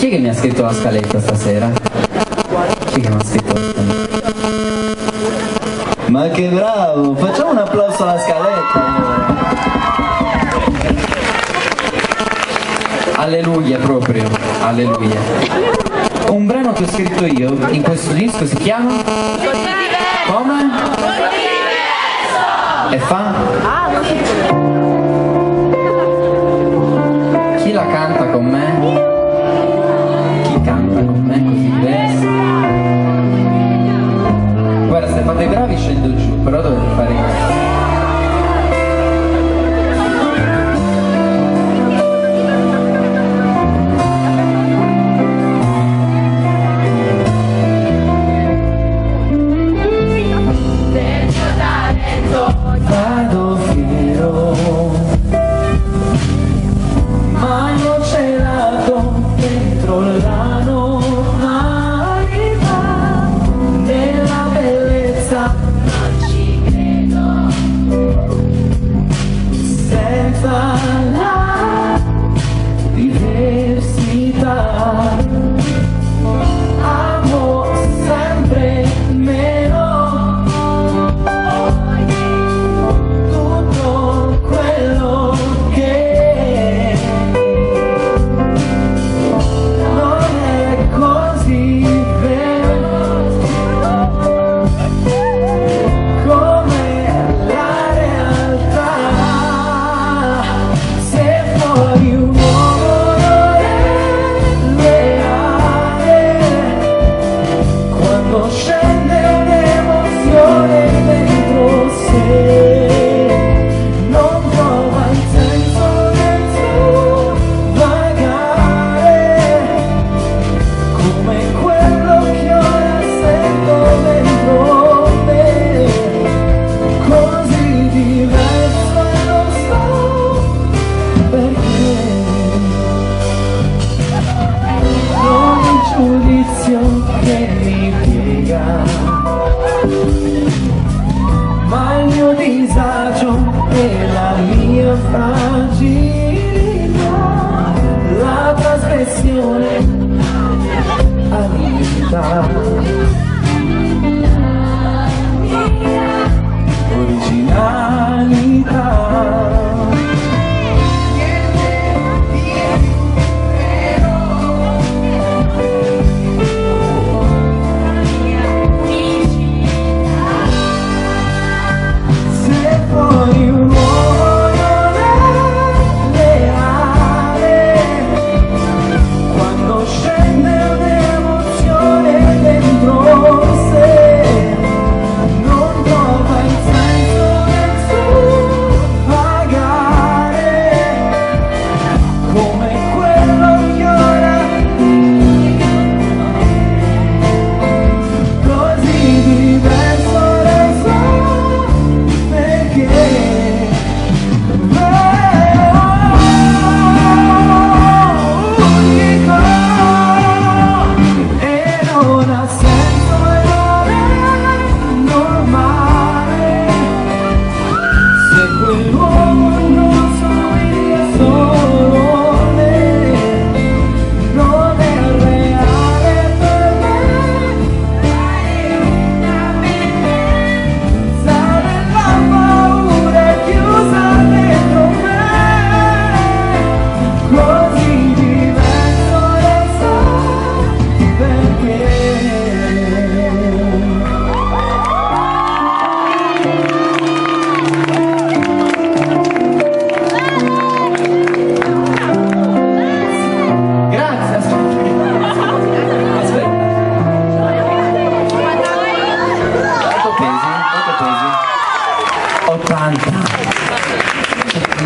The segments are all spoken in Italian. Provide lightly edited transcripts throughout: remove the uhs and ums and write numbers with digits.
Chi è che mi ha scritto la scaletta stasera? Chi è che mi ha scritto la scaletta? Ma che bravo! Facciamo un applauso alla scaletta allora. Alleluia proprio, alleluia. Un brano che ho scritto io in questo disco si chiama? Come? E fa? Chi la canta con me? Chi canta con me così bene? Guarda, se fate bravi scendo giù, però dovete fare questo. Vado fiero, ma io celato dentro la normalità, nella bellezza non ci credo, senza la diversità, amo sempre meno. Che mi piega, ma il mio disagio e la mia fragilità, la trasgressione alimenta originalità.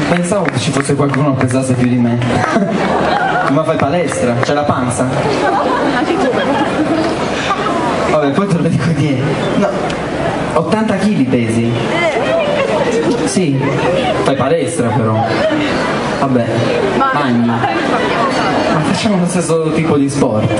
Pensavo che ci fosse qualcuno che pesasse più di me. Ma fai palestra? C'è la panza? Vabbè, poi te lo dico dietro. No, 80 kg pesi? Sì, fai palestra però. Vabbè, mangi. Ma facciamo lo stesso tipo di sport.